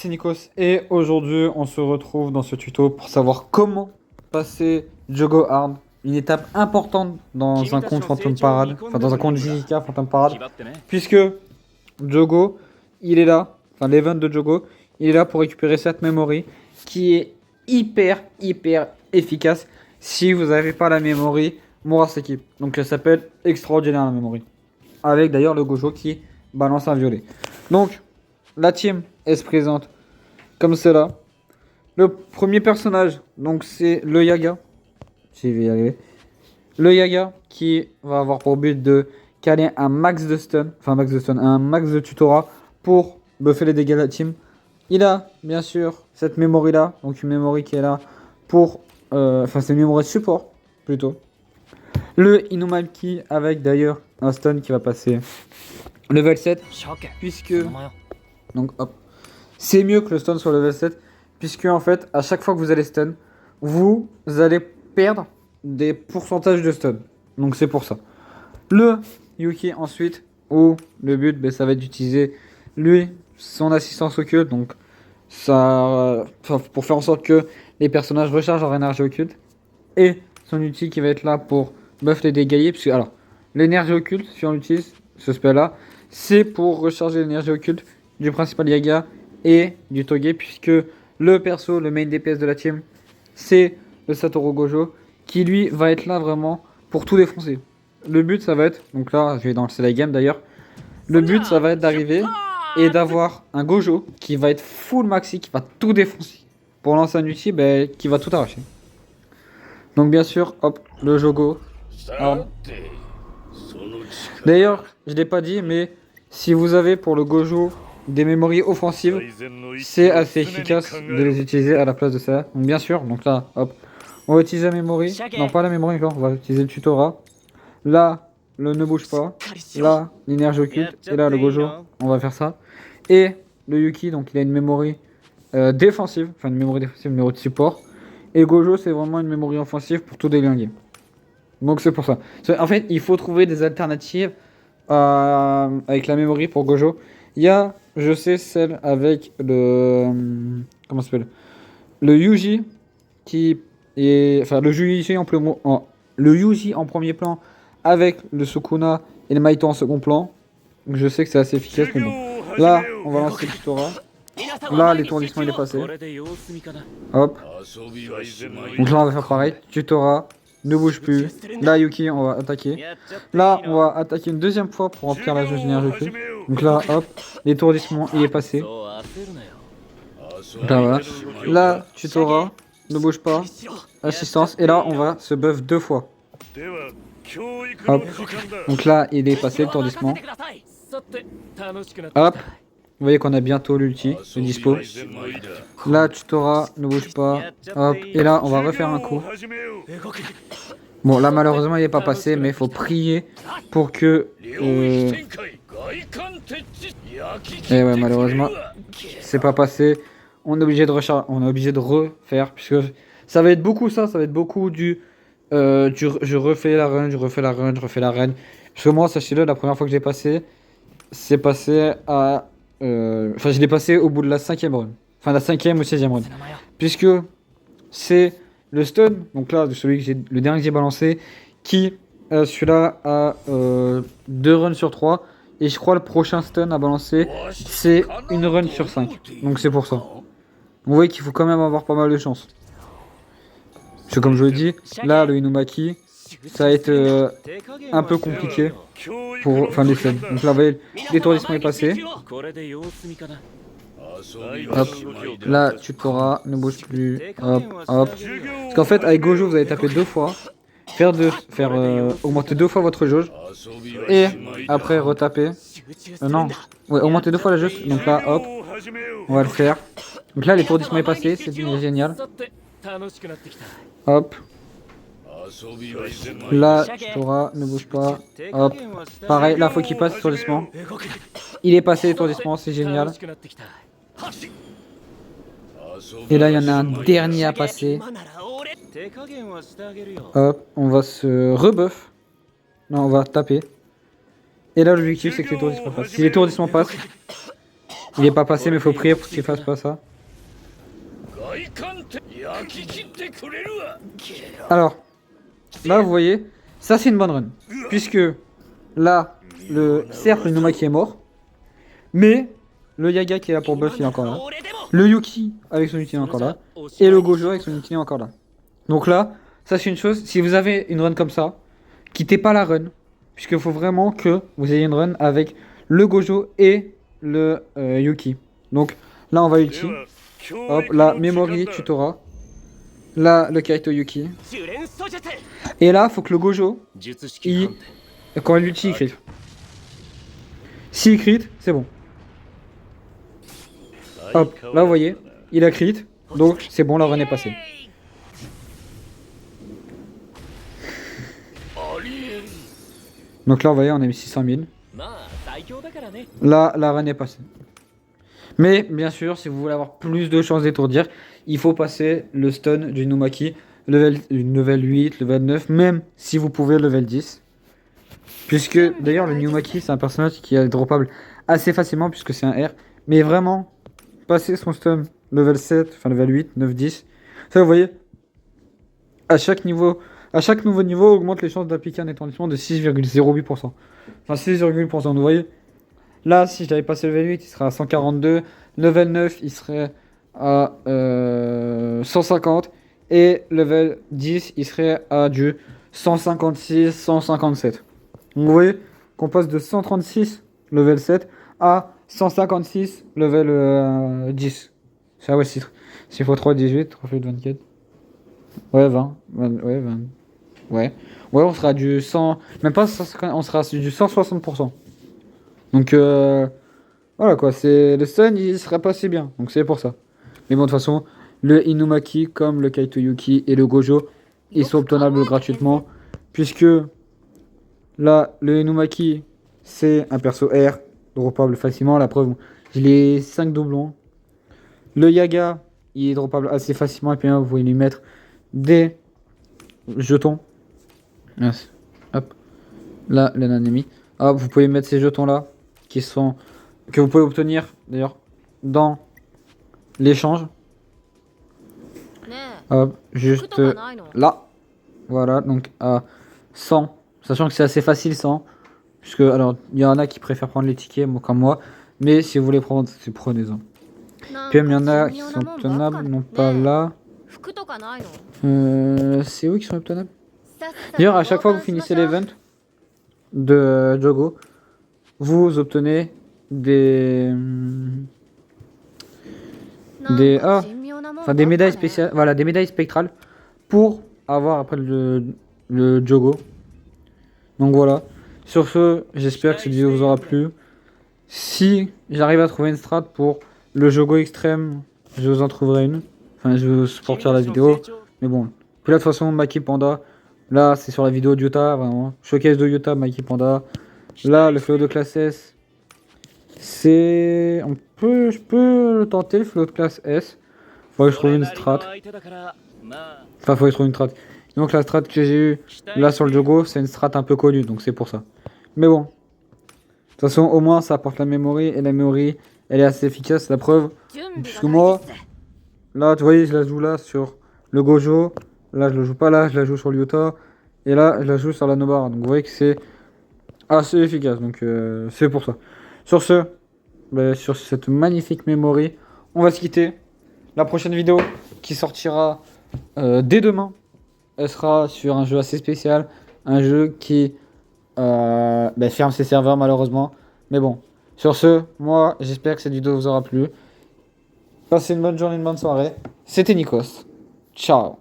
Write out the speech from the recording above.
c'est Nikos et aujourd'hui on se retrouve dans ce tuto pour savoir comment passer Jogo Hard, une étape importante dans un compte Phantom Parade, enfin dans un compte JJK Phantom Parade, puisque Jogo, il est là, enfin l'event de Jogo, il est là pour récupérer cette memory qui est hyper efficace si vous n'avez pas la memory Murasaki. Donc elle s'appelle extraordinaire la memory. Avec d'ailleurs le Gojo qui balance un violet. Donc la team elle se présente comme cela. Le premier personnage, donc c'est le Yaga. J'y vais y arriver. Le Yaga qui va avoir pour but de caler un max de stun, un max de tutorat pour buffer les dégâts de la team. Il a bien sûr cette memory là, donc une memory qui est là pour, c'est une memory support plutôt. Le Inumaki avec d'ailleurs un stun qui va passer level 7, puisque donc hop, c'est mieux que le stun sur level 7, puisque en fait à chaque fois que vous allez stun, vous allez perdre des pourcentages de stun. Donc c'est pour ça. Le Yuki ensuite, où le but ça va être d'utiliser lui son assistance occulte, donc ça pour faire en sorte que les personnages rechargent leur énergie occulte, et son ulti qui va être là pour buff les dégâts, puisque alors l'énergie occulte, si on utilise ce spell là, c'est pour recharger l'énergie occulte du principal Yaga et du Toge, puisque le perso, le main DPS de la team, c'est le Satoru Gojo, qui lui va être là vraiment pour tout défoncer. Le but ça va être, donc là je vais dans la game d'ailleurs, le but ça va être d'arriver et d'avoir un Gojo qui va être full maxi, qui va tout défoncer, pour lancer un ulti qui va tout arracher. Donc bien sûr, hop, le Jogo. D'ailleurs, je l'ai pas dit, mais si vous avez pour le Gojo des memories offensives, c'est assez efficace de les utiliser à la place de ça. Donc bien sûr, donc là, hop, on va utiliser la memory. Non, pas la memory encore, on va utiliser le tutorat. Là, le ne bouge pas. Là, l'énergie occulte. Et là, le Gojo, on va faire ça. Et le Yuki, donc il a une memory défensive, enfin une memory défensive, numéro de support. Et Gojo, c'est vraiment une memory offensive pour tout délinguer. Donc c'est pour ça. En fait, il faut trouver des alternatives avec la memory pour Gojo. Il y a, je sais, celle avec le... Comment ça s'appelle? Le Yuji, qui est... Enfin, le Yuji le Yuji en premier plan, avec le Sukuna et le Maito en second plan. Donc, je sais que c'est assez efficace, mais bon. Là, on va lancer le tutorat. Là, l'étourdissement, il est passé. Hop. Donc là, on va faire pareil. Tutorat. Ne bouge plus. Là, Yuki, on va attaquer. Là, on va attaquer une deuxième fois pour remplir la jauge d'énergie. Donc là, hop, l'étourdissement, il est passé. Là, voilà. Là, tutorat, ne bouge pas. Assistance. Et là, on va se buff deux fois. Hop. Donc là, il est passé, l'étourdissement. Hop. Vous voyez qu'on a bientôt l'ulti, le dispo. Là, tutorat, ne bouge pas. Hop. Et là, on va refaire un coup. Bon, là, malheureusement, il n'est pas passé, mais il faut prier pour que... Et ouais, malheureusement, c'est pas passé. On est obligé de refaire, puisque ça va être beaucoup ça va être beaucoup je refais la run, je refais la run, je refais la run. Parce que moi, sachez-le, la première fois que j'ai passé, c'est passé à... Enfin, je l'ai passé au bout de la 5ème run. Enfin, la 5ème ou 6ème run. Puisque c'est le stun, donc là, le dernier que j'ai balancé, qui, celui-là, a 2 runs sur 3. Et je crois le prochain stun à balancer, c'est une run sur 5. Donc c'est pour ça. Vous voyez qu'il faut quand même avoir pas mal de chance. Parce que comme je le dis, là, le Inumaki, ça va être un peu compliqué pour les stuns. Donc là, vous voyez, l'étourdissement est passé. Hop. Là, tu pourras, ne bouge plus. Hop, hop. Parce qu'en fait, avec Gojo, vous allez taper deux fois. Faire augmenter deux fois votre jauge. Et après, retaper. Non. Ouais, augmenter deux fois la jauge. Donc là, hop. On va le faire. Donc là, l'étourdissement est passé. C'est génial. Hop. Là, tu pourras, ne bouge pas. Hop. Pareil, là, faut qu'il passe l'étourdissement. Il est passé l'étourdissement, c'est génial. Et là, il y en a un dernier à passer. Hop, on va se rebuff. Non, on va taper. Et là, l'objectif, c'est que l'étourdissement passe. Si l'étourdissement passe, Il est pas passé, mais faut prier pour qu'il fasse pas ça. Alors, là, vous voyez, ça c'est une bonne run. Puisque là, certes, le Inumaki est mort. Mais le Yaga qui est là pour buff, il est encore là. Le Yuki avec son ulti est encore là. Et le Gojo avec son ulti est encore là. Donc là, ça c'est une chose. Si vous avez une run comme ça, quittez pas la run. Puisqu'il faut vraiment que vous ayez une run avec le Gojo et le Yuki. Donc là, on va ulti. Hop, là, Memory, Tutora. Là, le Kaito Yuki. Et là, faut que le Gojo, quand il ulti, il crit. S'il crit, c'est bon. Hop, là vous voyez, il a crit, donc c'est bon, la run est passée. Donc là vous voyez, on a mis 600 000. Là, la run est passée. Mais bien sûr, si vous voulez avoir plus de chances d'étourdir, il faut passer le stun du Inumaki, level 8, level 9, même si vous pouvez level 10. Puisque d'ailleurs le Inumaki c'est un personnage qui est droppable assez facilement puisque c'est un R. Mais vraiment, passer son stun level 7, enfin level 8, 9, 10. Ça vous voyez, à chaque nouveau niveau augmente les chances d'appliquer un étourdissement de 6,08%. Enfin 6,8%, vous voyez. Là, si j'avais passé level 8, il serait à 142. Level 9, il serait à 150. Et level 10, il serait à du 156, 157. Donc, vous voyez qu'on passe de 136 level 7 à 156 level 10. Ça, ouais, 6 x 3, 18, 3 x 24. Ouais, 20. Ouais, 20. Ouais. Ouais, on sera du 100. Même pas 150, on sera du 160%. Donc, voilà quoi. Le stun, il serait pas si bien. Donc, c'est pour ça. Mais bon, de toute façon, le Inumaki, comme le Kaito Yuki et le Gojo, ils sont obtenables gratuitement. Puisque là, le Inumaki, c'est un perso R, droppable facilement. La preuve, il est 5 doublons. Le Yaga, il est droppable assez facilement. Et puis, vous pouvez lui mettre des jetons. Hop. Là, le nanami. Hop, vous pouvez mettre ces jetons là, que vous pouvez obtenir d'ailleurs dans l'échange. Hop, juste là. Voilà, donc à 100. Sachant que c'est assez facile 100. Puisque, alors, il y en a qui préfèrent prendre les tickets, comme moi. Mais si vous voulez prendre, prenez-en. Puis il y en a qui sont obtenables, non pas là. C'est où qui sont obtenables? D'ailleurs, à chaque fois que vous finissez l'event de Jogo, vous obtenez des médailles spéciales, voilà, des médailles spectrales pour avoir après le Jogo. Donc voilà. Sur ce, j'espère que cette vidéo vous aura plu. Si j'arrive à trouver une strat pour le Jogo extrême, je vous en trouverai une. Enfin, je vous sortirai la vidéo. Mais bon. Puis là, de toute façon, Maki Panda. Là, c'est sur la vidéo de Yuta, vraiment. Showcase de Yuta, Maki Panda. Là, le flow de classe S. Je peux le tenter, le flow de classe S. Faut que je trouve une strat. Enfin, faut que je trouve une strat. Donc, la strat que j'ai eue là sur le Jogo, c'est une strat un peu connue, donc c'est pour ça. Mais bon. De toute façon, au moins, ça apporte la memory. Et la memory, elle est assez efficace, la preuve. Puisque moi, là, tu vois, je la joue là sur le Gojo. Là, je la joue pas là, je la joue sur le Yuta. Et là, je la joue sur la Nobara. Donc, vous voyez que c'est assez efficace. Donc, c'est pour ça. Sur ce, sur cette magnifique memory, on va se quitter. La prochaine vidéo qui sortira dès demain, elle sera sur un jeu assez spécial. Un jeu qui ferme ses serveurs, malheureusement. Mais bon, sur ce, moi, j'espère que cette vidéo vous aura plu. Passez une bonne journée, une bonne soirée. C'était Nikos. Ciao.